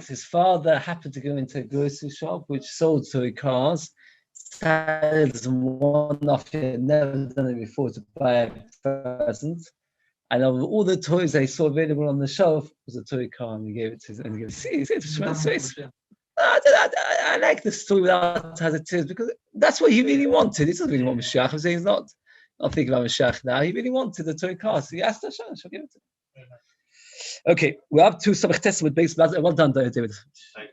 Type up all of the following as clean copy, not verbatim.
his father happened to go into a grocery shop which sold toy cars. It's one-off, he had never done it before to buy a present. And of all the toys they saw available on the shelf was a toy car, and he gave it to him. And he goes, see, I like this story without as it is, because that's what he really wanted. He doesn't really want Mashiach. I'm saying he's not thinking about Mashiach now. He really wanted the toy car. So he asked Hashem, she'll give it to him. Okay, we're up to Samach Test with Beis. Well done, David.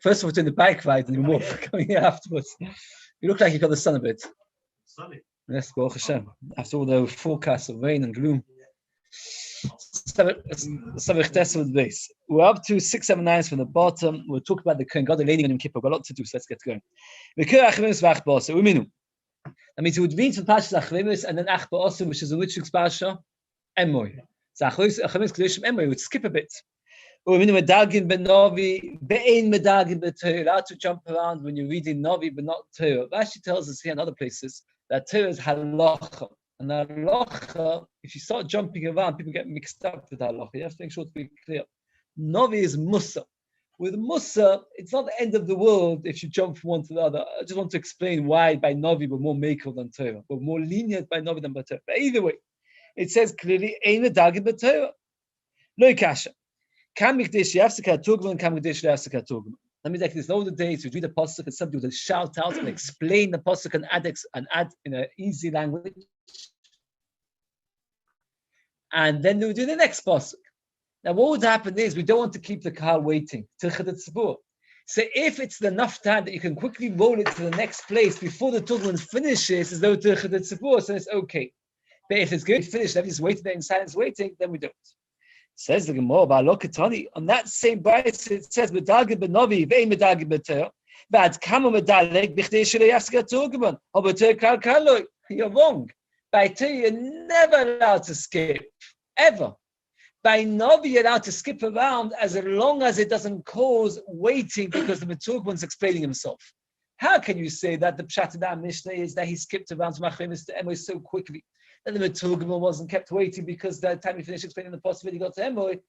First of all, doing the bike ride, and you're coming here afterwards. You look like you got the sun a bit. Sunny. Yes, Baruch Hashem. After all the forecasts of rain and gloom. Samach Test with Beis. We're up to 679 from the bottom. We'll talk about the Kohen Gadol leaning on Yom Kippur. We've got a lot to do, so let's get going. That means it would read from Parshas Achlemus and then Ach Ba'osim, which is a which week's Parsha? Emoy. So Achlemus Kedushim Emoy would skip a bit. Allowed to jump around when you're reading Novi, but not Torah. Rashi tells us here in other places that Torah is halacha. And halacha, if you start jumping around, people get mixed up with halacha. You have to make sure to be clear. Novi is Musa. With Musa, it's not the end of the world if you jump from one to the other. I just want to explain why by Novi we're more makel than Torah. We're more lenient by Novi than by Torah. But either way, it says clearly, Ein medagid b'Torah. Lo kasha. Kam mikdesh yafsika tugman, kam mikdesh yafsika tugman. That means like this, in all the days, we read the pasuk and somebody would shout out and explain the pasuk and add in an easy language. And then they would do the next pasuk. Now, what would happen is we don't want to keep the car waiting. So if it's enough time that you can quickly roll it to the next place before the tugman finishes, as though so it's okay. But if it's going to finish, and everybody's waiting there in silence waiting, then we don't. Says the Gemara about Lokatani on that same Beis, it says medagid b'novi ve'im medagid b'Torah. But kamo medaleg b'chdei shelei yafsika tugman. Or b'Torah kal kaloi. You're wrong. By Torah, you're never allowed to skip, ever. By Novi, you're allowed to skip around as long as it doesn't cause waiting because the Meturgman's explaining himself. How can you say that the Pshat in that Mishnah is that he skipped around from Achlemus to Emoy so quickly? And the Meturgman wasn't kept waiting because by the time he finished explaining the possibility he got to Emoy.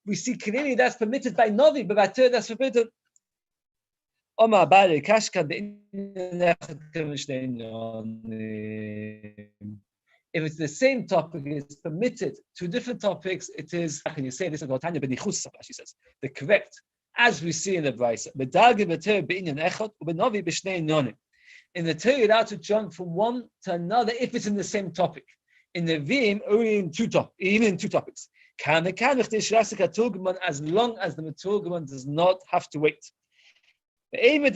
We see clearly that's permitted by Novi, but by Torah that's forbidden. Omar Bari Kashka if it's the same topic, it's permitted. Two different topics, it is, how can you say this? She says, the correct, as we see in the Beis. In the Torah, you're allowed to jump from one to another if it's in the same topic. In the Vim, only in two topics, even in two topics. As long as the Meturgman does not have to wait. You're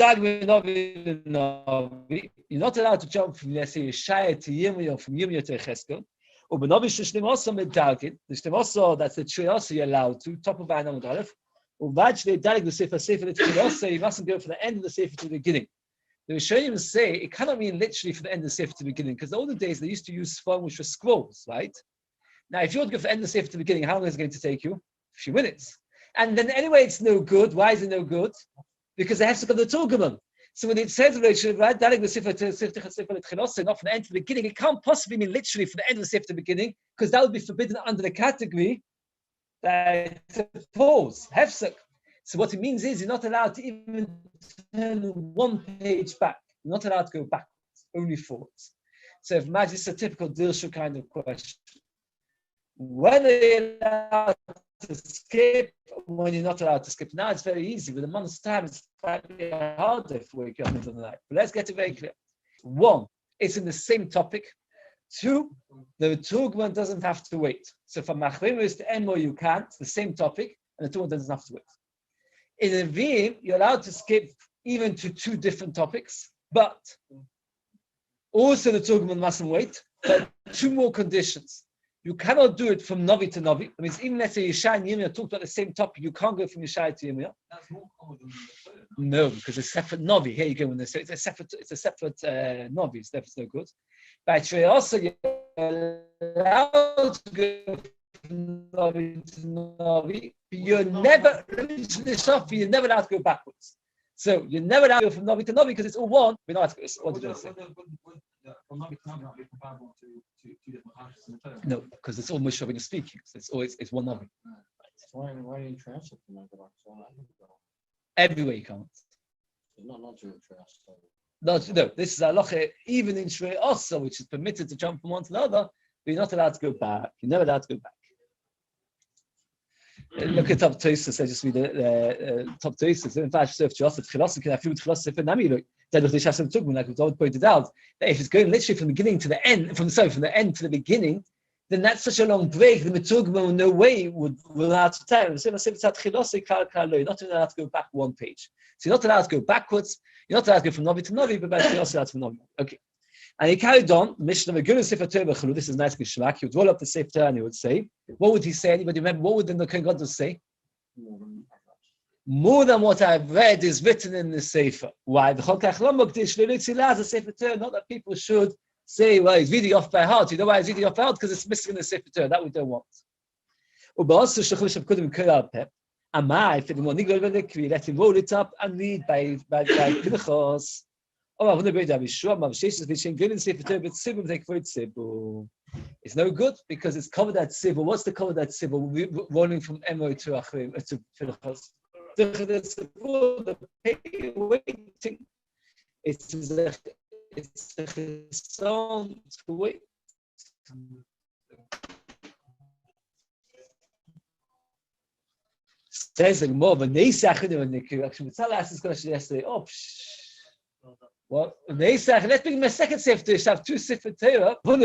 not allowed to jump from, let's say, Yeshaya to Yomi or from Yomi to Cheskel. Or Benovi Shishlim also medagid. The Shlim also, that's the tree also you're allowed to, top of Anam Dalef. Or Vajle Dalig, the Sefer the tree also, you mustn't go from the end of the Sefer to the beginning. The Rishonim say it cannot mean literally from the end of the Sefer to the beginning, because all the days they used to use Sfam, which were scrolls, right? Now, if you want to go from the end of the Sefer to the beginning, how long is it going to take you? A few minutes. And then anyway, it's no good. Why is it no good? Because they have to go to the Turgaman. So when it says not from the end to the beginning, it can't possibly mean literally from the end of the Sefer to the beginning, because that would be forbidden under the category that it's a pause, hefsek. So what it means is you're not allowed to even turn one page back. You're not allowed to go backwards, only forwards. So if imagine this is a typical Dilshu kind of question. When are you allowed to skip, when you're not allowed to skip? Now it's very easy. With a month's time, it's slightly harder if we wake up into the night. But let's get it very clear. One, it's in the same topic. Two, the Turgman doesn't have to wait. So from Machrimus to Emo, you can't, the same topic, and the Turgman doesn't have to wait. In a Vim, you're allowed to skip even to two different topics, but also the Turgman mustn't wait. But two more conditions. You cannot do it from Novi to Novi. That means even let's say Yeshaya and Yirmiyah talked about the same topic, you can't go from Yeshaya to Yirmiyah. That's more common than the No, because it's separate Novi. Here you go when they say it's a separate Novi, so therefore it's no good. But actually also you're allowed to go from Novi to Novi, but you're never allowed to go backwards. So you're never allowed to go from Novi to Novi because it's all one. We're not allowed to go. What did I say? From Novi to Novi, not be comparable to two different parshas in the Torah. No, because it's all Moshe when you're speaking. So it's one Novi. Why do you translate the Megillah? Everywhere you can't. Not during Trias. No, this is halacha even in Shrei also, which is permitted to jump from one to the other, but you're not allowed to go back. You're never allowed to go back. Look at top Tosis. I just read the top Tosis. In fact, if Joseph Chilas can have food Chilas if Nami look. Then the Shasam Tugman, like we've always pointed out, that if it's going literally from the beginning to the end, from the end to the beginning, then that's such a long break. The Metugman no way will allow to tell. So if it's at Chilas, you're not allowed to go back one page. So you're not allowed to go backwards. You're not allowed to go from Novi to Novi, but you're also allowed from Novi. Okay. And he carried on, Mishnah Megillah Sefer Torah B'Chalu. This is nice Gishmak. He would roll up the Sefer Torah and he would say, what would he say? Anybody remember? What would the Kohen Gadol say? More than what I've read is written in the Sefer. Why? The Sefer Torah, not that people should say, well, he's reading off by heart. You know why he's reading off by heart? Because it's missing in the Sefer Torah. That we don't want. Amai, for the morning, let him roll it up and read by Pinchas. It's no good because it's covered at Sibur. What's the covered at Sibur? Rolling from Emo to Achim to Pinchas. The waiting. It's a song to wait. Says the more, but they say actually tell us this question yesterday. Oh, what they say? Let's bring my second Sefer. You have two Sefer Torah. If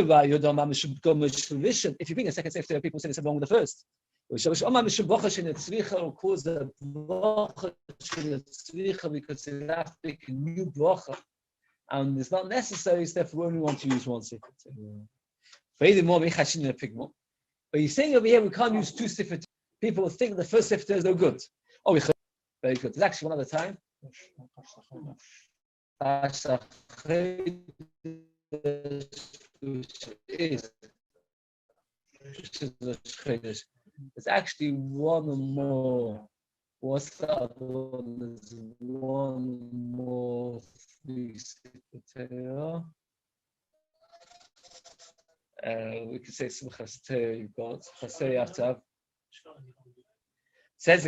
you bring a second Sefer Torah, people say it's wrong with the first. Because they have to make a new bracha, and it's not necessary. Therefore, we only want to use one Sefer Torah. But you're saying over here we can't use two Sefer Torah. People will think the first Sefer Torah is no good. Oh, very good. There's actually one other time. There's actually one more. What's the other one? There's one more Sefer Torah. We could say Simchas Torah you've got. Chasei you have to have. Says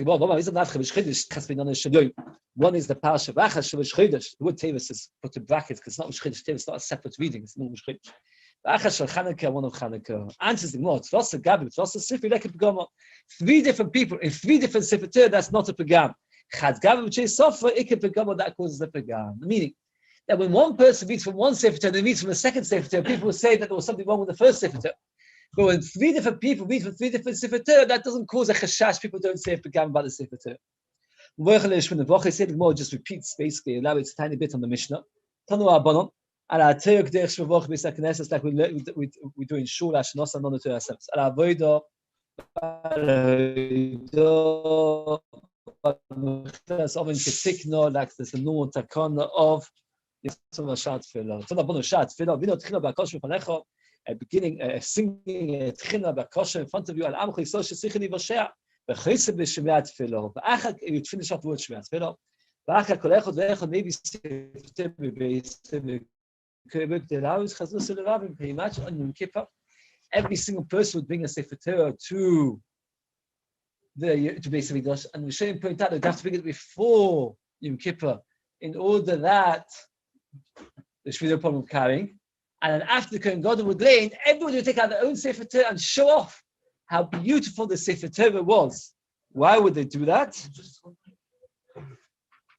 one is the Parsha Vachas Shavash Chodesh. The word Tevis is put in brackets because it's not Chodesh. Tevis is not a separate reading. It's not Chodesh. Vachas Shal Chanukah, one of Chanukah. Answers the more. Tzvasa Gabi, Tzvasa Sifri like a pagama. Three different people in three different Sefer Torah. That's not a pagam. Chad Gabi which is Sofa Ikka pagama that causes a pagam. Meaning that when one person reads from one Sefer Torah and reads from the second Sefer Torah, people will say that there was something wrong with the first Sefer Torah. But when three different people read from three different Sefer Torah, that doesn't cause a chashash. People don't say a pagam about the Sefer Torah. When the Voche said the more just repeats basically, elaborates a tiny bit on the Mishnah. Tanu Abanon, ala Torah K'derech Shvavoch B'Yisrael Knesses, like we do in Shul Hashnos and non Torah ourselves. Ala Avodah, that's often ketikno, like there's a normal takana of Yisroel Shat Tefillah. Tanu Abanon Shat Tefillah. Vino Tchila B'Akosh V'Panecha. Beginning singing Tchina B'Akosha in front of you. Al Amcha Yisrael Shesichini V'Shea. B'Chesed B'Shemiat Tefillah. B'Achak you finish off the word Shemiat Tefillah. B'Achak Kol Echad Ve'Echad maybe Sefer Beis K'Bek Delaus Chazus L'Ravim. Can you imagine on Yom Kippur? Every single person would bring a Sefer Torah to Beis Hamikdash, and we should point out that they have to bring it before Yom Kippur in order that there should be no problem carrying. And then after the Kohen Gadol would lay in, everybody would take out their own Sefer Torah and show off how beautiful the Sefer Torah was. Why would they do that?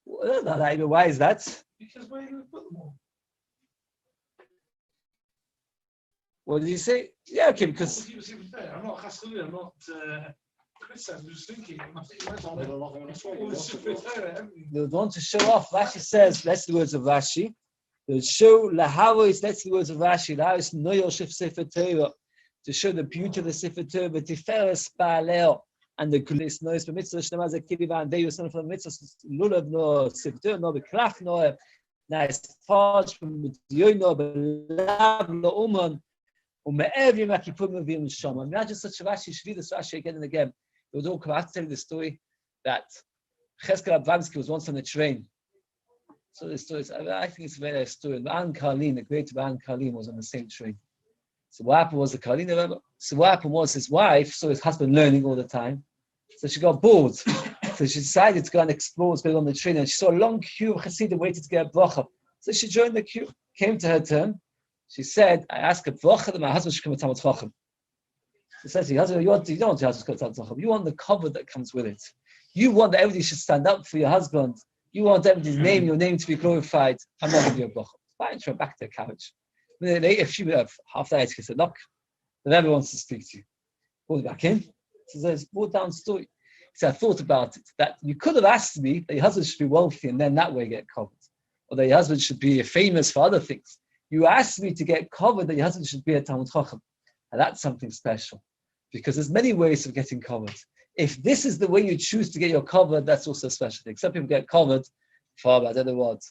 Why is that? Because where are you going to put them all? What did he say? Yeah, okay, because... I'm not Chassidut, I'm not criticizing, I'm just thinking. They want to show off. Rashi says, that's the words of Rashi. They'll show Lahavos, that's the words of Rashi, Lahavos Noyel Shef Sefer Torah, to show the beauty of the Sefer Torah, but Tiferes Ba'aleo, and the Kulis Noyes, B'mitzvah Shnamaz Akivi V'Andei Yosef from the Mitzvah Lulav No Sefer Torah No B'Kraf No Nice Fudge from Yomi No B'Lav No Uman U'Me'ev Yom HaKippur Mevim Shama. Imagine such a Rashi, should read this Rashi again and again. They would all come out to tell you the story that Cheskel Abramsky was once on a train. So the story is, I think it's a very nice story. An Karlin, the great An Karlin, was on the same train. So what happened was the Karlin, remember? So what happened was his wife saw his husband learning all the time. So she got bored. bracha. She decided to go and explore, go on the train, and she saw a long queue of Hasidim waiting to get a bracha. So she joined the queue. Came to her turn. She said, "I asked a bracha that my husband should come to Talmud Chacham." She said to your husband, you don't want your husband to come to Talmud Chacham. You want the cover that comes with it. You want that everybody should stand up for your husband. You want everybody's name, your name to be glorified. I'm not giving you a bracha. Fine, she went back to the couch. A minute later, she would have half the hour, she said, "Look, the Rabbi wants to speak to you." Called back in. She says, "Brought down story." He said, "I thought about it, that you could have asked me that your husband should be wealthy and then that way get covered. Or that your husband should be famous for other things. You asked me to get covered that your husband should be a Talmud Chacham." And that's something special. Because there's many ways of getting covered. If this is the way you choose to get your covered, that's also a special thing. Some people get covered for, I don't know what,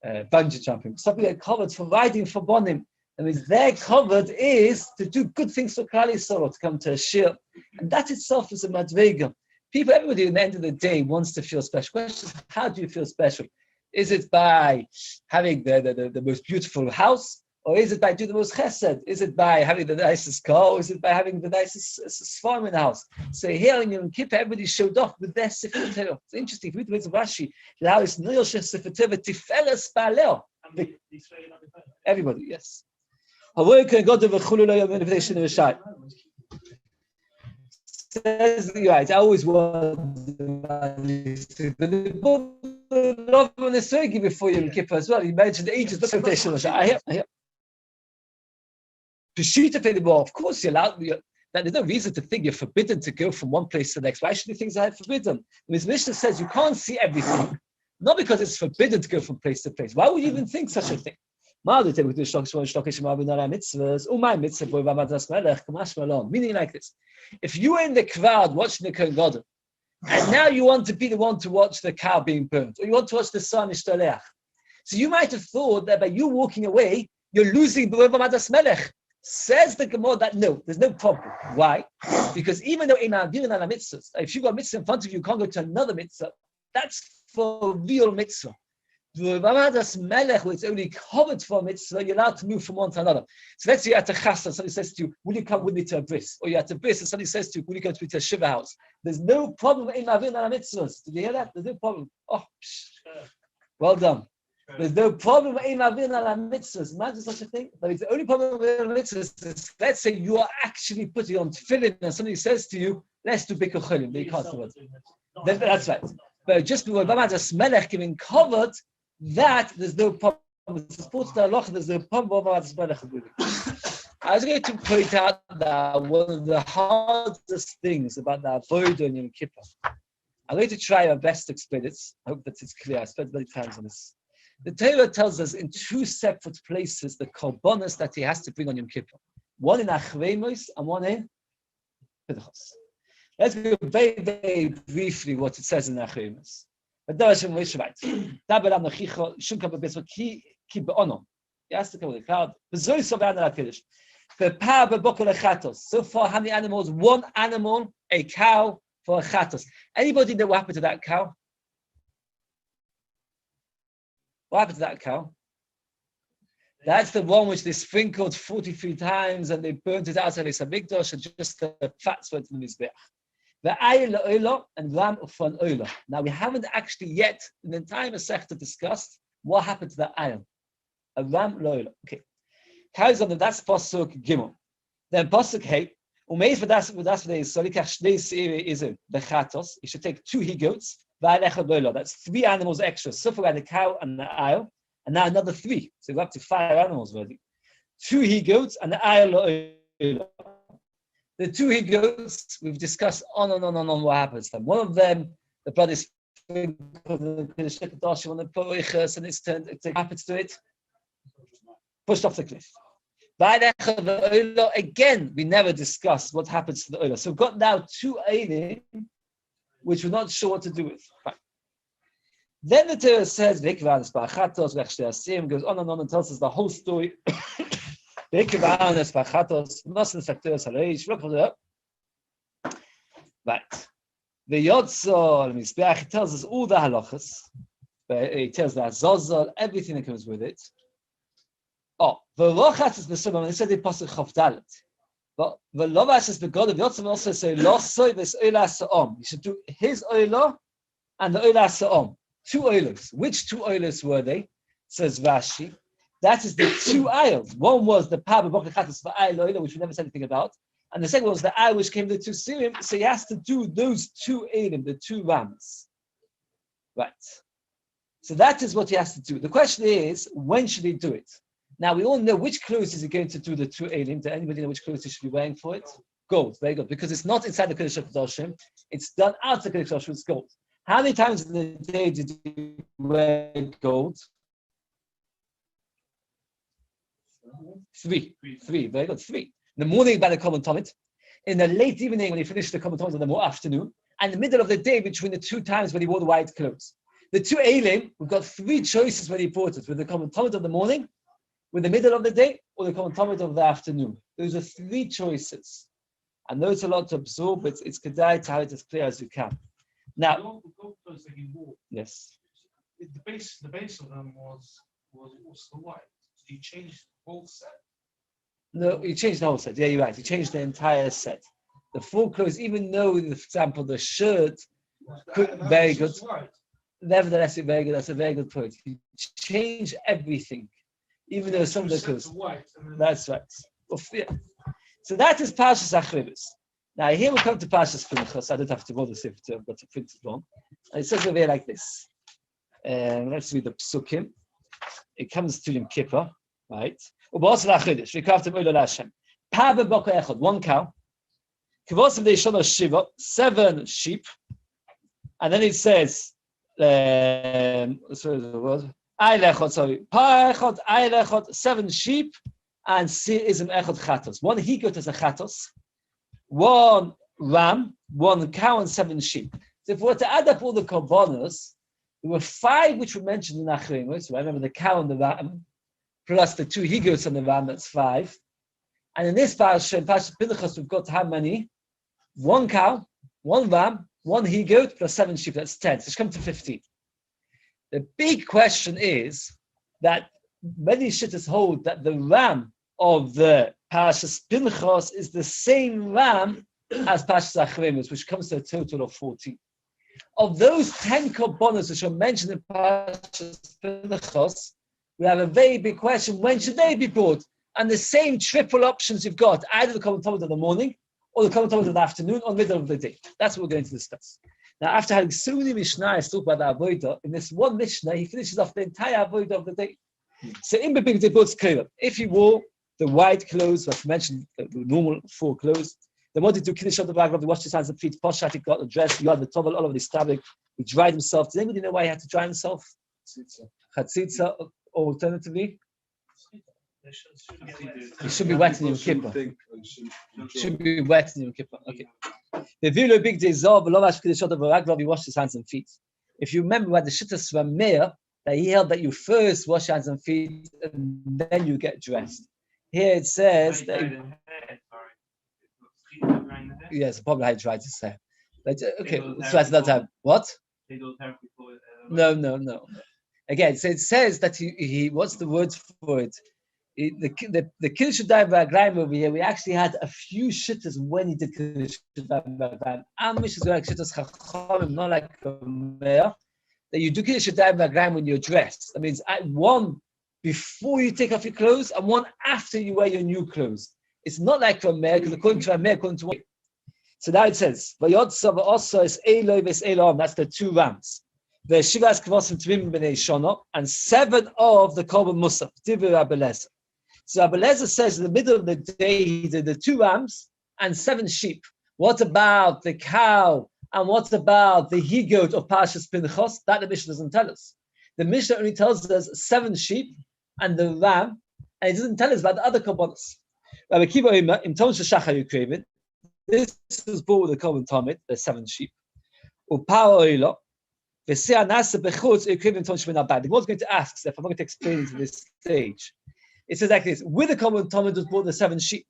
bungee jumping. Some people get covered for riding for bonim. That means their covered is to do good things for Klal Yisrael, to come to a shiur. And that itself is a madvega. People, everybody at the end of the day wants to feel special. Question is, how do you feel special? Is it by having the most beautiful house? Or is it by doing the most chesed? Is it by having the nicest car? Or is it by having the nicest farm in the house? So here in Yom Kippur, everybody showed off with their Sefer Torah. It's interesting. If we read the Rashi, how is Noel Sefer Torah Tiferes Baalel? Everybody, yes. Says right. I always wondered before Yom Kippur as well. You mentioned the ages. I hear. Of course, you're allowed. There's no reason to think you're forbidden to go from one place to the next. Why should you think that forbidden? His Mishnah says you can't see everything, not because it's forbidden to go from place to place. Why would you even think such a thing? Meaning like this: if you were in the crowd watching the Kohen Gadol, and now you want to be the one to watch the cow being burnt, or you want to watch the sun ishtaleach, so you might have thought that by you walking away, you're losing B'Madas Melech. Says the Gemara that no, there's no problem. Why? Because even though if you got a mitzvah in front of you, you can't go to another mitzvah. That's for real mitzvah. B'Madas Melech, where it's only covered for a mitzvah, you're allowed to move from one to another. So let's say you're at a chasna, somebody says to you, "Will you come with me to a bris?" Or you're at a bris, and somebody says to you, "Will you go to a shiva house?" There's no problem in Avin ala mitzvahs. Did you hear that? There's no problem. Oh, well done. There's no problem in Avin ala mitzvahs. Imagine such a thing. But the only problem with mitzvahs is, let's say you are actually putting on tefillin, and somebody says to you, "Let's do bikkur cholim." But you can't do it. That's right. But just with B'Madas Melech giving covered, that there's no problem. It's supported the halacha. There's no problem with B'Madas Melech. I was going to point out that one of the hardest things about the avodah in Yom Kippur. I'm going to try my best to explain it. I hope that it's clear. I spent many times on this. The Torah tells us in two separate places the korbanos that he has to bring on Yom Kippur. One in Achreimos and one in Pinchas. Let's go very, very briefly what it says in Achreimos. But there is right. Daberam nachicha shouldn't come a bit so ki be'ono. He has to come with the crowd. So far, how many animals? One animal, a cow for a chatos. Anybody know what happened to that cow? What happened to that cow? That's the one which they sprinkled 43 times and they burnt it outside Beis Hamikdash and just the fats went to the Mizbeach. The ayil la'olah and ram ufan olah. Now we haven't actually yet in the entire Masechta discussed what happened to the ayil. A ram la'olah. Okay. Carries on that's pasuk gimel. Then pasuk hey. Umeis v'das is so likach shnei seiri is the chatos. You should take 2 he-goats. That's 3 animals extra. So far, the cow and the ayil, and now another 3. So we're up to 5 animals already. 2 he-goats and the ayil. The 2 he-goats, we've discussed on what happens to them. One of them, the blood is sprinkled and it's turned, it happens to it, pushed off the cliff. Again, we never discussed what happens to the oila. So we've got now 2 eilim, which we're not sure what to do with. Fine. Then the Torah says, goes on and tells us the whole story. Right. The Yotzol, he tells us all the halachas. He tells the Azazal, everything that comes with it. Oh, the Rochat is the Summah, they said the Pasuk Chav Dalet. But the Lovas is the God of Yotzol also say, Losoi ves Oila Sa'om. You should do his Oila and the Oila Sa'om. 2 oilos. Which 2 oilos were they? Says Rashi. That is the 2 aisles. One was the Pab Bokhatas for Ayl Oila, which we never said anything about. And the second was the aisle which came to the 2 Sirim. So he has to do those 2 Eilim, the 2 rams. Right. So that is what he has to do. The question is, when should he do it? Now we all know which clothes is he going to do the 2 Eilim. Does anybody know which clothes he should be wearing for it? Gold. Very good. Because it's not inside the Kodesh HaKadoshim. It's done outside the Kodesh HaKadoshim. It's gold. How many times in the day did you wear gold? 3. Very good. 3. In the morning by the Common Tomit. In the late evening when he finished the Common Tomit in the more afternoon. And in the middle of the day between the 2 times when he wore the white clothes. The 2 Eilim, we've got 3 choices when he bought it. With the Common Tomit of the morning, with the middle of the day, or the Common Tomit of the afternoon. Those are 3 choices. I know it's a lot to absorb, but it's kedai to have it as clear as you can. Now, The gold clothes that he wore, yes. the base of them was also white. So he changed the whole set. No, he changed the whole set. Yeah, you're right. He changed the entire set. The full clothes, even though, for example, the shirt, very good. Nevertheless, it's very good. That's a very good point. He changed everything, even though some of the clothes. That's right. Well, yeah. So that is Parshas Achribus. Now here we come to Parshas Pinchas. I don't have to bother if I've got to print it long. And it says over here like this. Let's read the Psukim. It comes to Yom Kippur, right? One cow. 7 sheep. And then it says, 7 sheep and Se'izim Echad Chatos. 1 he-goat as a Chatos, 1 ram, 1 cow, and 7 sheep. So if we were to add up all the korbanos, there were 5 which were mentioned in Achrimos. So I remember the cow and the ram, plus the 2 he-goats and the ram, that's 5. And in this Parashah, in Parashah Pinchas, we've got how many? 1 cow, 1 ram, 1 he-goat, plus 7 sheep, that's 10. So it's come to 15. The big question is that many shittas hold that the ram of the Parashas Pinchas is the same ram as Parashas Achremus, which comes to a total of 14. Of those 10 korbanos which are mentioned in Parashas Pinchas, we have a very big question: when should they be brought? And the same triple options you've got: either the Common Talmud of the morning, or the Common Talmud of the afternoon, or middle of the day. That's what we're going to discuss. Now, after having so many Mishnahs talk about the Avodah, in this one Mishnah, he finishes off the entire Avodah of the day. So, in the big debates, if you wore the white clothes, like mentioned, the normal 4 clothes, then what did you do? Kiddush of the bag, he washed his hands and feet, Poshat, he got the dress, he had the towel, all of this fabric, he dried himself. Does anybody know why he had to dry himself? Chatzitza, or alternatively? He should be wet in Yom Kippur. Should be wet in Yom Kippur. Okay. The Vilo big day Zov, he washed his hands and feet. If you remember what the Shittas Rameir, that he held that you first wash hands and feet and then you get dressed. Here it says that. Yes, probably how he dried his hair. Okay, so that's not time. What? No. Again, so it says that he what's the word for it? The Kiddush B'Raglayim over here, we actually had a few shittas when he did Kiddush B'Raglayim. Amish is going like shittas chachamim, not like a mayor. That you do Kiddush B'Raglayim when you're dressed. That means one before you take off your clothes and one after you wear your new clothes. It's not like a mayor, because according to a mayor, according to what? So now it says, Vayotzav also is Eloi ves Elom. That's the 2 rams. The Shivas Kvosim Tvim B'nei Shana, and 7 of the Korban Musaf. Divrei Rabbi Lezer. So Rabbi Lezer says in the middle of the day he did the 2 rams and 7 sheep. What about the cow? And what about the he-goat of Parshas Pinchas? That the Mishnah doesn't tell us. The Mishnah only tells us 7 sheep and the ram, and it doesn't tell us about the other korbanos. Rabbi Kiva Omer, in Tom Shachar Yukravin, this was bought with the Korban Talmud, the 7 sheep. Upao Oila, V'sea Nasa Bechutz Yukravin Tom Shemina Bad. The Lord's going to ask, so if I'm not going to explain it to this stage. It says like this: with the Korban Talmud was bought the 7 sheep.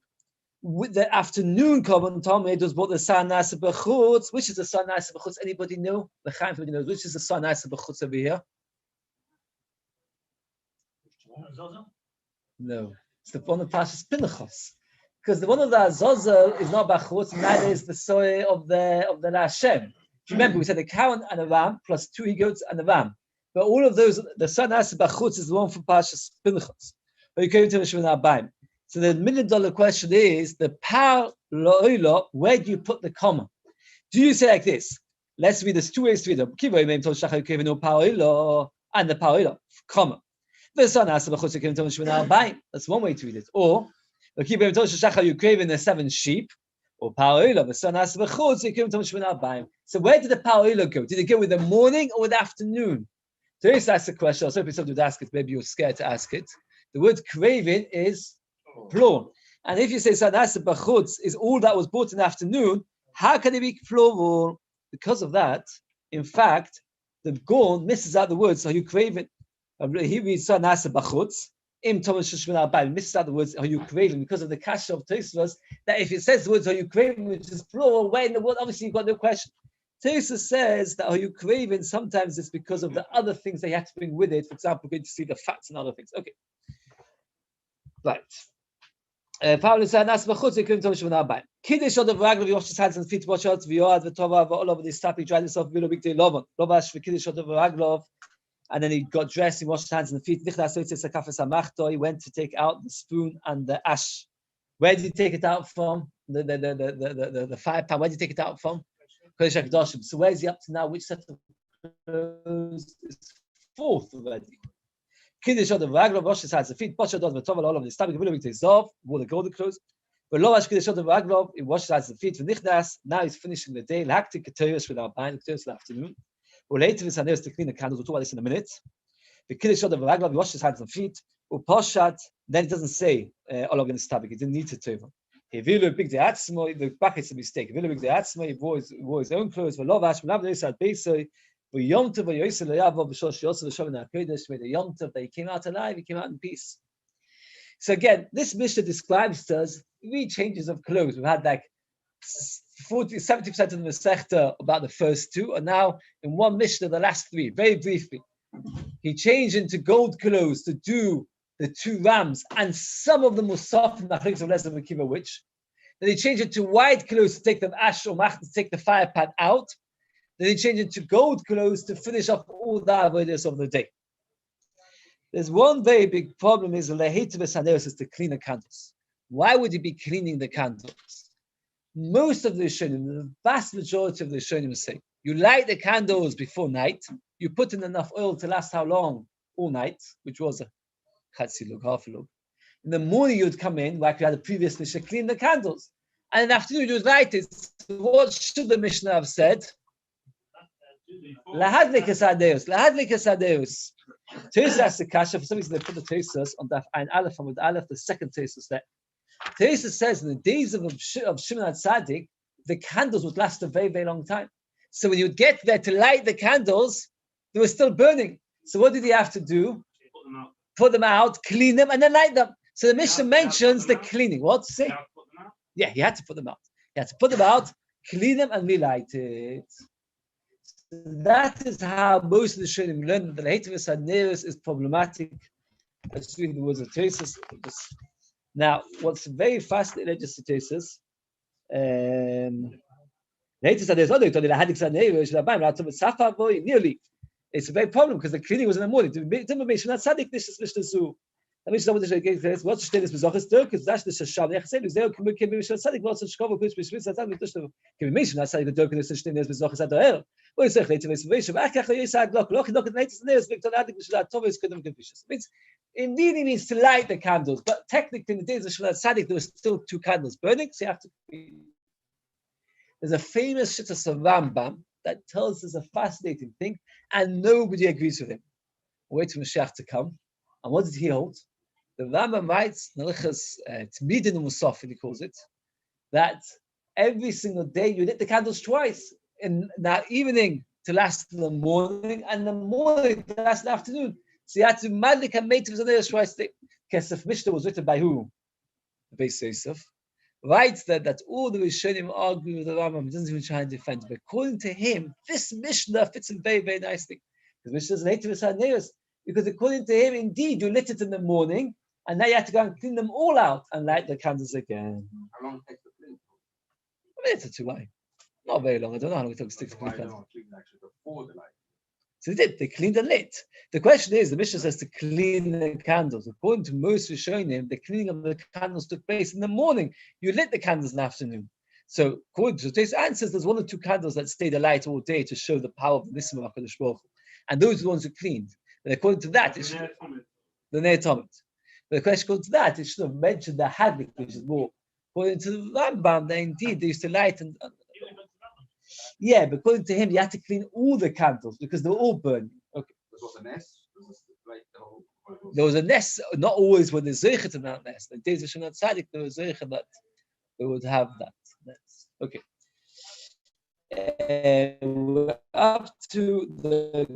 With the afternoon Korban Talmud was bought the Sa Nasa Bechutz. Which is the Sa Nasa Bechutz? Anybody know? The Chaim, everybody knows. Which is the Sa Nasa Bechutz over here? No. It's the one of Parshas Pinchas, because the one of the Azazel is not Bachutz, and neither is the soy of the Hashem. you remember, we said a cow and a ram plus 2 he-goats and a ram. But all of those, the son has bachutz is the one for Parshas Pinchas. But you came to Shemini Abayim. So the $1 million question is the par lo'ila. Where do you put the comma? Do you say like this? Let's read. There's 2 ways to read it. And the par lo'ila, comma. The son has bachutz came to Shemini Abayim. That's one way to read it. Or you craving the 7 sheep. Or Pa'oila, the son has b'chutz, you came to Shemini Abayim. So where did the Pa'oila go? Did it go with the morning or with the afternoon? So here's that's the question. Also, if somebody would ask it, maybe you're scared to ask it. The word craving is plural. And if you say son has b'chutz is all that was bought in the afternoon, how can it be plural? Because of that, in fact, the Gorn misses out the words, so you craving. He reads son has b'chutz. Misses out the words, are you craving? Because of the kasha of Tosfos, that if it says the words, are you craving, which is plural, where in the world, obviously you've got no question. Tosfos says that are you craving, sometimes it's because of the other things they have to bring with it. For example, going to see the fats and other things. Okay. Right. Paul said, Kiddush of the Raglav, you wash his hands and feet, watch out, V'yoad, V'tova, all over this tap, he dried himself, V'lo big day, Lovan. Lovash, Kiddush of the Raglav. And then he got dressed, he washed his hands and the feet. He went to take out the spoon and the ash. Where did he take it out from? The fire pan. Where did he take it out from? So where is he up to now? Which set of clothes is 4th already? Kiddush of the Raglav, washed his hands and feet. All of this. Wore the golden clothes. But Lovash Kiddush of the Raglav, he washed his hands and feet. Now he's finishing the day. Lactic Keteris without buying the Keteris in the afternoon. Or later, this is to clean the candles. We'll talk about this in a minute. The Kiddush of the Raglav, he washed his hands and feet. Or Poshat, then it doesn't say all of this topic. He didn't need to tova. He vilu big the atzmo. The bucket's a mistake. He vilu big the atzmo. He wore his own clothes. For Lovash, Melav Yisad Beisoy. For Yom Tov, Yisroel Yavo B'Shosh Yosef V'Shovin HaKodesh. Made the Yom Tov that he came out alive. He came out in peace. So again, this Mishnah describes to us 3 changes of clothes. We've had like 70% of the Masechta about the first 2, and now in one Mishnah, the last 3, very briefly. He changed into gold clothes to do the 2 rams, and some of them were soft in the Machlokes of Lezer and Kiva, which. Then he changed it to white clothes to take the ash or mach to take the fire pan out. Then he changed it to gold clothes to finish off all the avodas of the day. There's one very big problem is to clean the candles. Why would he be cleaning the candles? Most of the Rishonim, the vast majority of the Rishonim say, you light the candles before night, you put in enough oil to last how long? All night, which was a chatzi lug, half a lug. In the morning you would come in, like we had a previous Mishnah, clean the candles. And in the afternoon you would light it. So what should the Mishnah have said? Lahadlik esadeus, lahadlik esadeus. Tosas the kasha, for some reason they put the Tosas on the Ein Aleph and with Aleph, the second Tosas there. Tosas says in the days of Shimon HaTzadik, the candles would last a very, very long time. So when you would get there to light the candles, they were still burning. So what did he have to do? Put them out, clean them, and then light them. So the Mishnah mentions the cleaning. What? Say? Yeah, he had to put them out. He had to put them out, clean them, and relight it. So that is how most of the Shunim learn that the Heter V'Saneris is problematic. Let's read the words of Tosas. Now, what's very fascinating just to Tosas, nearly. It's a big problem because the cleaning was in the morning. That means what's the status bezachas because that's the shashav. They say there can be sadik lots of shkova push push push sadik just can be mentioned that sadik the token is the bezachas at the air. What is it later this vision? Akach you said look at the latest news Victor Adik that Thomas couldn't get vicious. It really means to light the candles, but technically in the days of Shvat Sadik there were still 2 candles burning, so you have to. There's a famous shittas of Rambam that tells us a fascinating thing, and nobody agrees with him. Wait for Mashiach to come, and what did he hold? The Rambam writes, T'midin Musaf, he calls it, that every single day you lit the candles twice, in the evening to last in the morning, and the morning to last in the afternoon. So you had to madlik and made it twice a day. Kesef Mishnah was written by who? The Beis Yosef. Writes that all the Rishonim argue with the Rambam, he doesn't even try and defend. But according to him, this Mishnah fits in very, very nicely. Because Mishnah is native Saneus. Because according to him, indeed, you lit it in the morning, and now you have to go and clean them all out and light the candles again. How long takes the clean? A minute or 2, why? Not very long. I don't know how long it took to stick to Why clean candles. don't clean actually before the light? So they did. They cleaned and lit. The question is, the Mishnah says to clean the candles. According to most Rishonim, the cleaning of the candles took place in the morning. You lit the candles in the afternoon. So according to today's answers, there's one or two candles that stayed alight all day to show the power of the Nissim of HaKadosh Baruch Hu. And those are the ones who cleaned. And according to that, it's the Ner Tomit. But the question according to that, it should have mentioned the Hadlik, which is more. According to the Rambam, that indeed they used to light and yeah, but according to him, you had to clean all the candles because they were all burning. Okay. This was a nest. This was like the whole. There was a nest, not always when there's zeichet in that nest. The days of Shana Tzadik, there was zeichet that they would have that nest. Okay. We're up to the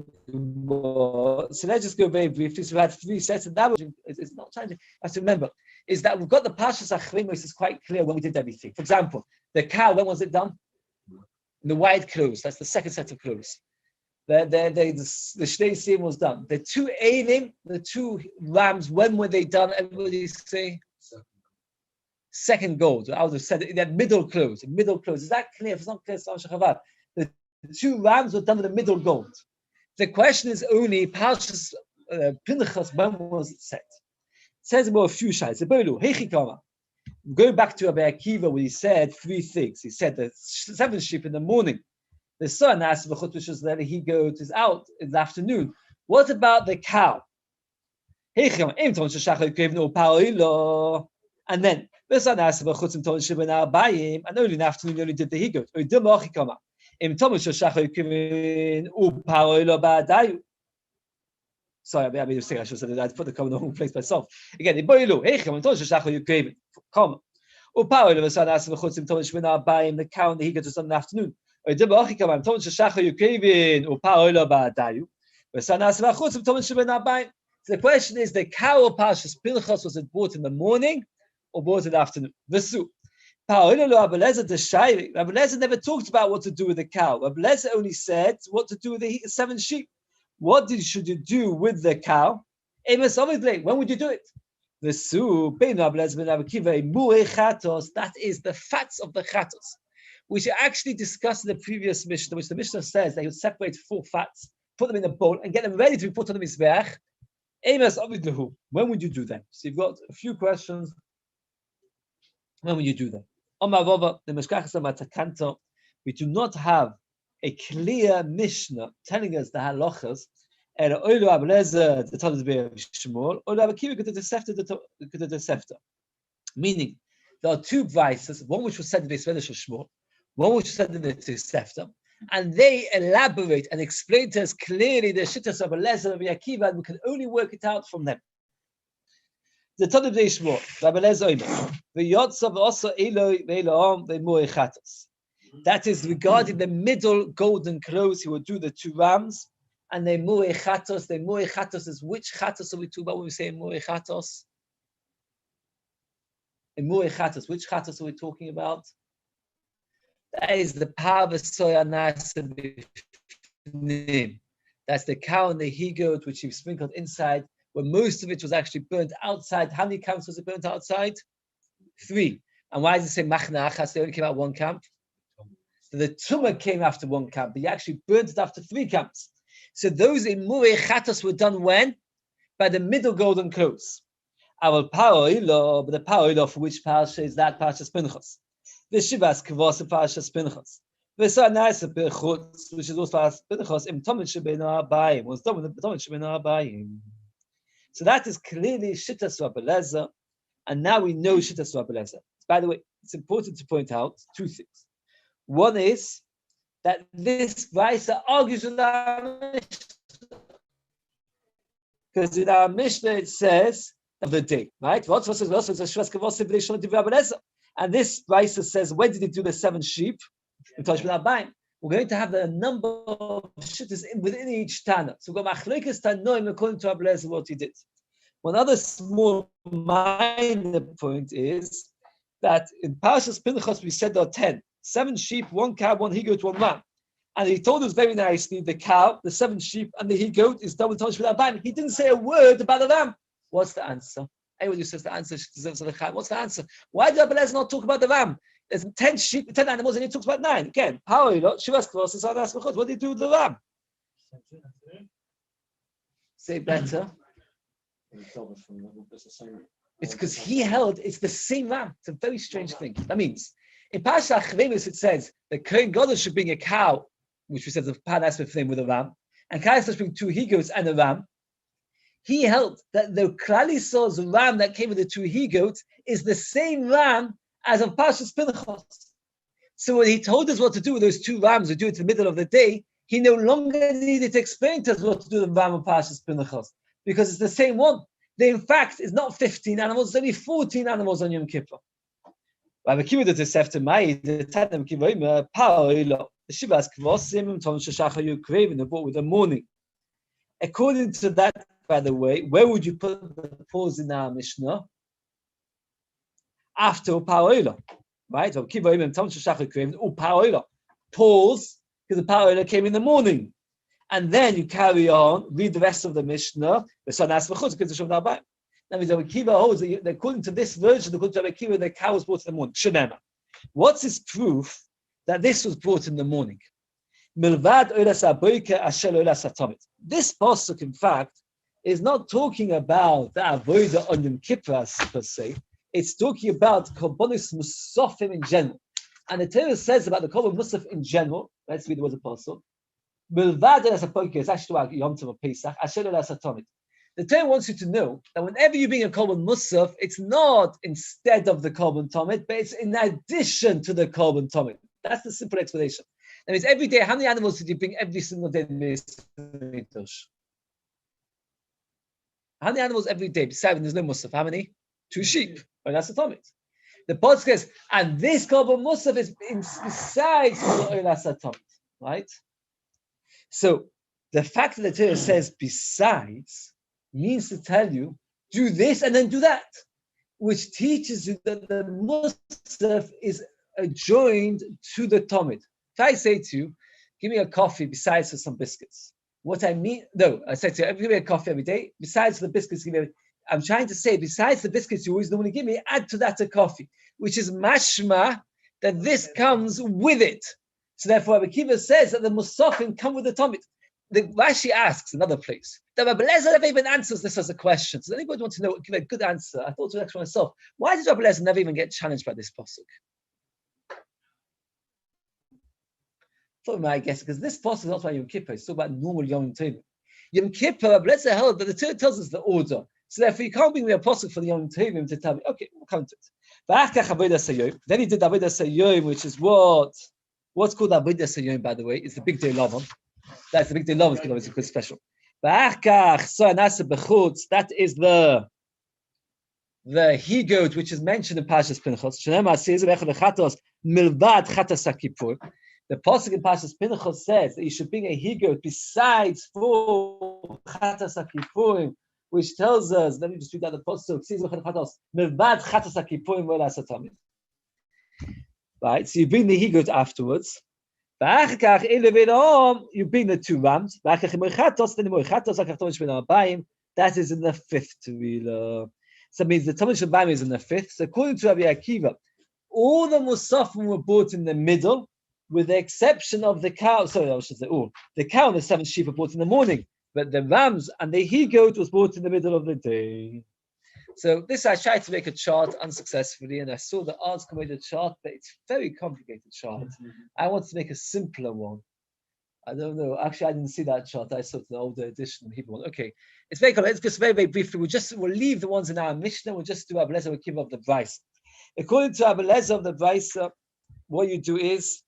so let's just go very briefly. So we had 3 sets, and that was it's not challenging. I have to remember is that we've got the Pashas Achrimos is quite clear when we did everything. For example, the cow, when was it done? The white clothes, that's the second set of clothes. The Shnei Sim was done. The 2 Eilim, the 2 rams, when were they done? Everybody say? Second gold. I would have said that middle clothes. Is that clear? If it's not clear, the 2 rams were done with the middle gold. The question is only Parshas Pinchas, when was it set? It says about a few shayes. Going back to Rabbi Akiva, where he said 3 things. He said the 7 sheep in the morning. The sun, which is that he goat, is out in the afternoon. What about the cow? And then the sun asked and only in the afternoon only did the he goat. Sorry, I made a mistake. I should have said that. I put the comma in the wrong place myself. Again, the cow and the he goat was done in the afternoon. So the question is, the cow or Parshas Pinchas, was it bought in the morning or bought in the afternoon? Rabbi Lezer never talked about what to do with the cow. Rabbi Lezer only said what to do with the 7 sheep. What should you do with the cow? When would you do it? That is the fats of the chatos, which are actually discussed in the previous Mishnah, which the Mishnah says that he would separate 4 fats, put them in a bowl, and get them ready to be put on the Mizbeach. When would you do that? So you've got a few questions. When would you do that? We do not have a clear Mishnah telling us the halachas. Meaning, there are 2 vices, one which was said in the Yisroel Shmuel, one which was said in the Tosefta, and they elaborate and explain to us clearly the shittas of Rabbi Lezer and Rabbi Akiva, and we can only work it out from them. The Tod of the Yishmor, Rabbi Lezer that is regarding the middle golden clothes, he would do the 2 rams, and the mu'echatos. The mu'echatos is which chatos are we talking about when we say mu'echatos? In mu'echatos, which chatos are we talking about? That is the parvasoya nasa. That's the cow and the he goat which he sprinkled inside, where most of it was actually burnt outside. How many camps was it burnt outside? 3. And why does it say machna achas? They only came out 1 camp. So the tumah came after 1 camp, but he actually burnt it after 3 camps. So those in mu'echatos were done when? By the middle golden clothes. Our paroilo, but the paroilo for which parsha is that Parshas Pinchas? The Shivas Kavos of Parshas Pinchas. The Sanasa Pechutz, which is also Parshas Pinchas, Im Tomin Shebena Abayim, was done with the Tomin Shebena Abayim. So that is clearly Shittas Rabbi Lezer, and now we know Shittas Rabbi Lezer. By the way, it's important to point out 2 things. One is that this Vaisa argues with our Mishnah, because in our Mishnah it says of the day, right? And this Vaisa says, when did he do the 7 sheep? We're going to have a number of shittas within each Tana. So we've got Machlekes Tanoim according to Rabbi Lezer what he did. One other small minor point is that in Parshas Pinchas we said there are 10. 7 sheep, 1 cow, 1 he goat, 1 lamb. And he told us very nicely the cow, the 7 sheep, and the he goat is done with Tosh without ban. He didn't say a word about the lamb. What's the answer? Anyone who says the answer deserves a chai. What's the answer? Why did Rabbi Lezer not talk about the ram? There's 10 sheep, 10 animals, and he talks about 9. Again, what do you do with the ram? Say better. It's because he held it's the same ram. It's a very strange thing. That means in Parashat Chremis it says the Kohen Gadol should bring a cow, which we said the Panas B'fnim with a ram, and Kais should bring 2 he-goats and a ram. He held that the Klal Yisrael's ram that came with the 2 he-goats is the same ram as of Parshas Pinchas. So when he told us what to do with those 2 rams, to do it in the middle of the day, he no longer needed to explain to us what to do with the ram of Parshas Pinchas, because it's the same one. There, in fact, is not 15 animals, it's only 14 animals on Yom Kippur. Rabbi Kiva did this after Mai, the Tadam Kivoim, Paoilo, the Shivas Kvosim, Tom Shashacha, you craving the boat with the morning. According to that, by the way, where would you put the pause in our Mishnah? After Paoilo, right? Rabbi Kivoim, Tom Shashacha, craving, Paoilo. Pause, because the Paoilo came in the morning. And then you carry on, read the rest of the Mishnah. The son asks for chutz, because the Shavna Rabbi. That means Rabbi Kiva holds that according to this version, according to Rabbi Kiva, the cow was brought in the morning. Shenema. What's his proof that this was brought in the morning? Milvad oilas aboike asher oilas hatomit. This pasuk, in fact, is not talking about the avodah on Yom Kippur per se. It's talking about korbanos musafim in general. And the Torah says about the korban musaf in general. Let's read the words of pasuk. It's actually Yom Tov Pesach. The Torah wants you to know that whenever you bring a korban musaf, it's not instead of the korban tomit, but it's in addition to the korban tomit. That's the simple explanation. That means every day, how many animals did you bring every single day? How many animals every day? Besides, when there's no musaf, how many? 2 sheep. Well, that's the tomit. The pasuk says, and this korban musaf is besides the oilas tomit, right? So the fact that the Torah says besides means to tell you, do this and then do that, which teaches you that the musaf is adjoined to the tomid. If I say to you, give me a coffee besides for some biscuits, what I mean, no, I said to you, give me a coffee every day, besides the biscuits, give me I'm trying to say, besides the biscuits you always normally give me, add to that a coffee, which is mashma, that this comes with it. So therefore, Rabbi Kiva says that the musafim come with the tomit. The Rashi asks another place. The Rabbi Lezer never even answers this as a question. So anybody want to know, give a good answer? I thought to ask myself, why did Rabbi Lezer never even get challenged by this pasuk? I guess because this pasuk is not about Yom Kippur. It's talking about normal Yom Tovim. Yom Kippur, Rabbi Lezer held that the Torah tells us the order. So therefore, you can't bring me a pasuk for the Yom Tovim to tell me. Okay, we'll come to it. Then he did Avodah Sayom, which is what's called Avodah Sayom, by the way. It's the big day Lavan. That's the big day Lavan. It's a good special. That is the he-goat which is mentioned in Parshas Pinchas. The pasuk in Parshas Pinchas says that you should bring a he-goat besides for Chatas HaKippurim, which tells us, let me just read out the pasuk. Right, so you bring the he-goat afterwards. You bring the 2 rams. That is in the 5th Tevilah. So it means the Talmud Shabbat is in the 5th. So according to Rabbi Akiva, all the musafim were brought in the middle, with the exception of the cow. Sorry, I should say all. The cow and the 7 sheep were brought in the morning, but the rams and the he-goat was brought in the middle of the day. So this I tried to make a chart unsuccessfully, and I saw the odds made a chart, but it's a very complicated chart. I wanted to make a simpler one. I don't know. Actually, I didn't see that chart. I saw the older edition. Okay, it's very complicated. It's just very, very briefly. We'll leave the ones in our Mishnah. We'll just do Rabbi Lezer Akiva of the Beis. According to Rabbi Lezer of the Beis, what you do is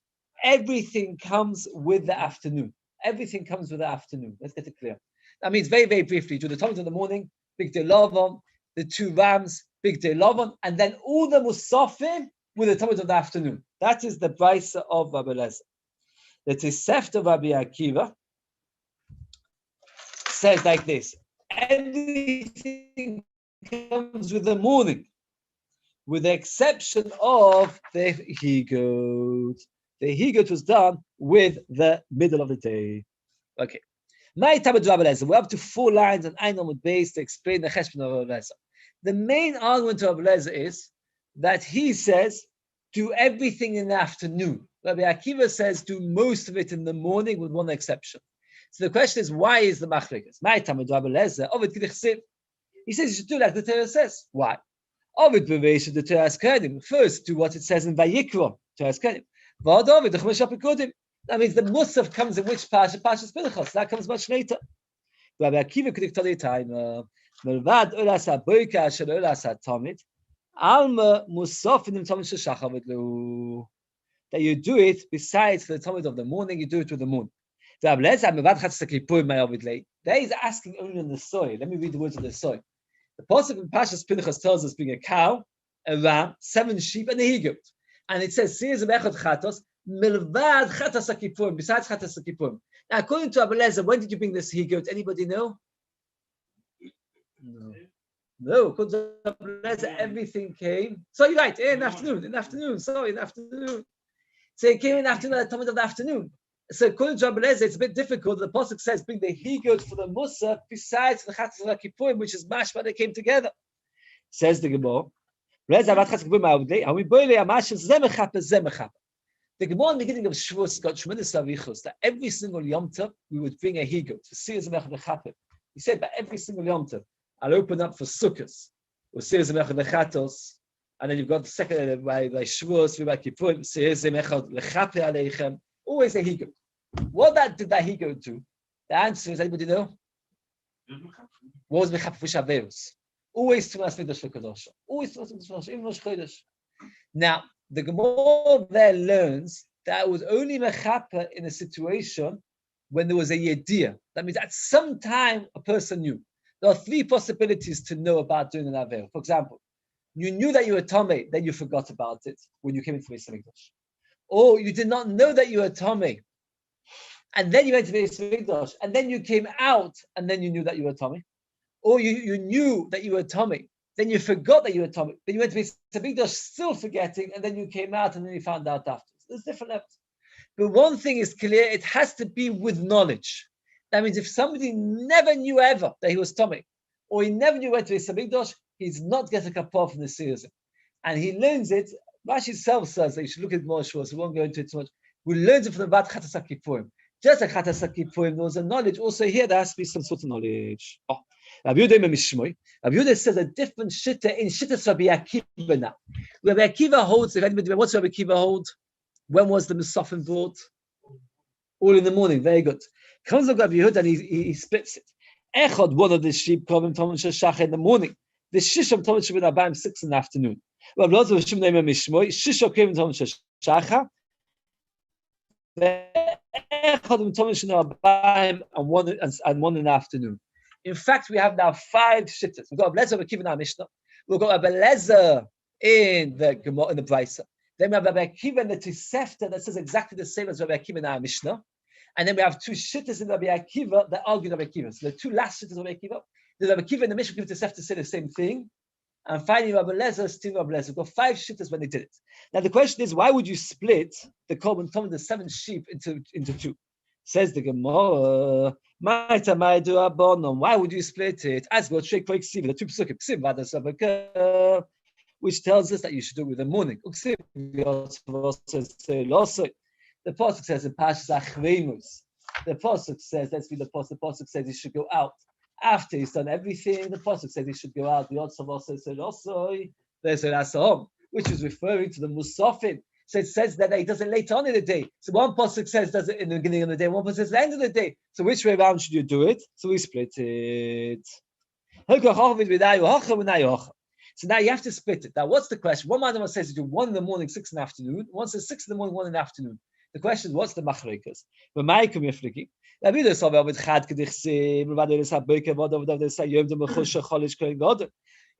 everything comes with the afternoon. Everything comes with the afternoon. Let's get it clear. That means very, very briefly. You do the Talmud in the morning, big day Lavan, the 2 rams, big day Lavan, and then all the musafim with the Talmud of the afternoon. That is the Beis of Rabbi Lezer. The Tosefta of Rabbi Akiva says like this: everything comes with the morning, with the exception of the he-goat. The he-goat was done with the middle of the day. Okay. We're up to 4 lines and I know with Beis to explain the cheshbon of Rabbi Lezer. The main argument of Rabbi Lezer is that he says do everything in the afternoon. Rabbi Akiva says do most of it in the morning with one exception. So the question is, why is the machlokas? He says you should do like the Torah says. Why? First, do what it says in Vayikra. That means the Musaf comes in which Pasha? Pasha's Pinchas. That comes much later. Rabbi Akiva could tell you time. Melvad Ulas Aboika Asher Ulas Atomit. Alma Musaf in the that you do it besides the Talmud of the morning, you do it with the moon. There is asking only on the soil. Let me read the words of the soil. The pasuk in Pashas Pinchas tells us being a cow, a ram, 7 sheep, and a he-goat. And it says, milvad chatas hakipurim, besides chatas hakipurim. Now, according to Abelazar, when did you bring this he-goat? Anybody know? No, according to Abelazar, everything came. So you're right, in the afternoon. So it came in the afternoon, at the time of the afternoon. So according to Rabbi, it's a bit difficult. The pasuk says, bring the he-goat for the Musa besides the Chatzos HaKippurim, which is mashma, they came together. Says the Gemara. The Gemara in the beginning of Shavuos got tremendous avichos that every single Yom Tov we would bring a he-goat. He said that every single Yom Tov, I'll open up for Sukkos, or Seir Zemech Lechatos, and then you've got the second by Shavuos, by Kippurim, Seir Zemech Lechape Aleichem. Always a he-goat. What did that he-goat do? The answer is, anybody know? What was Mechap Vishaveus? Always to us Midrash Kadosh. Always to us Midrash, even Rosh Chodesh. Now, the Gemara there learns that it was only Mechapa in a situation when there was a Yediyah. That means at some time a person knew. There are 3 possibilities to know about doing an Aver. For example, you knew that you were Tomei, then you forgot about it when you came into Beis Hamikdash. Or you did not know that you were Tomei, and then you went to Beis Hamikdash, and then you came out, and then you knew that you were Tomei. Or you knew that you were Tomei, then you forgot that you were Tomei, then you went to Beis Hamikdash still forgetting, and then you came out, and then you found out after. There's different levels. But one thing is clear, it has to be with knowledge. That means if somebody never knew ever that he was Tomei, or he never knew went to Beis Hamikdash, he's not getting a kapar from the season. And he learns it. Rashi himself says that you should look at more short, so we won't go into it too much. We learned it from the Vat Chatas HaKippurim. Just like Chatas HaKippurim, there was a knowledge. Also here, there has to be some sort of knowledge. Rabbi Yehuda says a different shitta in Shittas Rabbi Akiva now. Rabbi Akiva holds, if anybody, what's Rabbi Akiva hold? When was the Musafim brought? All in the morning, very good. Comes up Rabbi Yehuda and he splits it. Echad, one of the sheep, come in the morning. The Shisham Tomit Shabbat Abayim 6 in the afternoon. Rabbi Lozo Hashem Neimah Mishmoy Shisho came in Tomit Shacha. The Echad in Tomit Shabbat Abayim and 1 in the afternoon. In fact, we have now 5 shittas. We've got Rabbi Lezer Akiva in our Mishnah. We've got Rabbi Lezer in the Gemara in the Beis. Then we have Rabbi Akiva in the Tosefta that says exactly the same as Rabbi Akiva in our Mishnah. And then we have 2 shittas in Rabbi Akiva that argue Rabbi Akiva. So the 2 last shittas of Rabbi Akiva. The Rabbi Akiva and the Mishnah give Tosefta to say the same thing. And finally, Rabbi Lezer, still Rabbi Lezer. We've got 5 shittas when they did it. Now the question is, why would you split the Korban Tom, the 7 sheep, into 2? Says the Gemara, why would you split it? As God shake quick the 2 psukim, which tells us that you should do it with the morning. The pasuk says in Pashas Achreimus. The pasuk says, let's read the pasuk. The pasuk says he should go out after he's done everything. The pasuk says he should go out. Which is referring to the Musafin. So it says that he does it later on in the day. So one pasuk says does it in the beginning of the day, one pasuk says at the end of the day. So which way around should you do it? So we split it. So now you have to split it. Now what's the question? One man says you do 1 in the morning, 6 in the afternoon. One says 6 in the morning, 1 in the afternoon. The question is, what's the machlokas?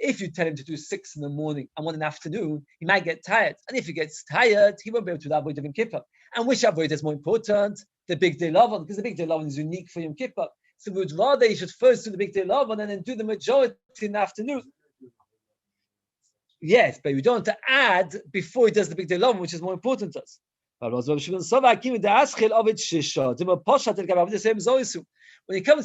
If you tell him to do 6 in the morning and 1 in the afternoon, he might get tired. And if he gets tired, he won't be able to do the avodah of Yom Kippur. And which avodah is more important? The big day Lavan, because the big day Lavan is unique for Yom Kippur. So we would rather you should first do the big day Lavan and then do the majority in the afternoon. Yes, but we don't want to add before he does the big day Lavan, which is more important to us. When it comes to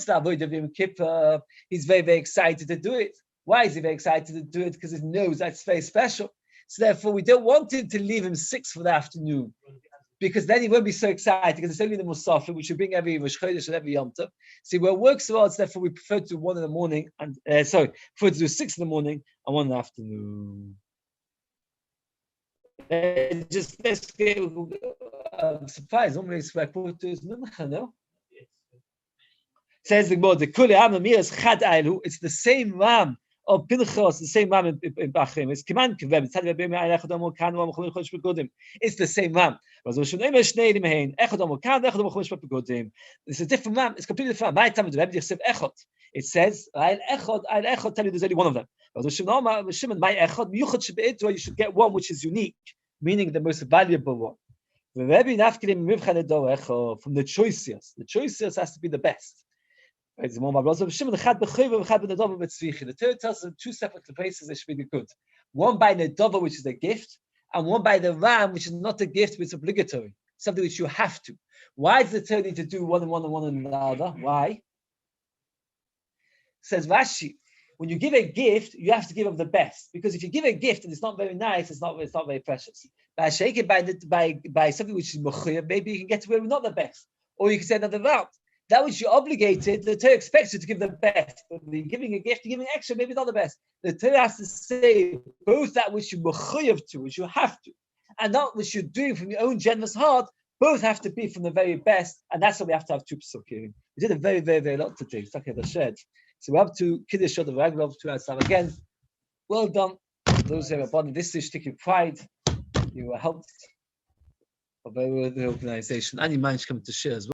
the avodah of Yom Kippur, he's very, very excited to do it. Why is he very excited to do it? Because he knows that's very special. So therefore, we don't want him to leave him 6 for the afternoon, because then he won't be so excited, because it's only the Musafir, which we bring every Rosh Chodesh and every Yom Tov. See, where it works well, it's therefore we prefer to do 1 in the morning, and prefer to do 6 in the morning and 1 in the afternoon. Let's get surprised. Normally, it's like Mincha, no? Says the Gemara, the Kuli Am Amir is Chad Ailu. It's the same Ram of Pinchas, the same Ram in Bachrim. It's Kiman Kivem. It's Had Rebbe Me'ay Echad Amor Kan Ram Cholim Chodesh Begodim. It's the same Ram. It's a different Ram. It's completely different. My time to Rebbe Yosef Echad. It says I'll Echad. Tell you there's only one of them. Shimon my Echad Miyuchad Shebe'id. You should get one which is unique, meaning the most valuable one. From the choicest. The choicest has to be the best. The Torah tells us 2 separate places they should be good. One by Nedova, which is a gift, and one by the Ram, which is not a gift, but it's obligatory, something which you have to. Why does the Torah need to do one and one and one and another? Why? Says Rashi, when you give a gift, you have to give of the best, because if you give a gift and it's not very nice, it's not very precious. By shake it by something which is mechuyah, maybe you can get to where we're not the best, or you can say another route. That which you're obligated, the Torah expects you to give the best. But when you're giving a gift, you're giving extra, maybe not the best. The Torah has to say both that which you're mechuyev to, which you have to, and that which you're doing from your own generous heart, both have to be from the very best. And that's why we have to have 2 psukim. We did a very, very, very lot today. It's like a shed. So we're up to Kiddush of the Raglav, 2 hours time again. Well done. Those who have abundant this dish, take your pride. You were helped by the organization. And you managed to come to share as well.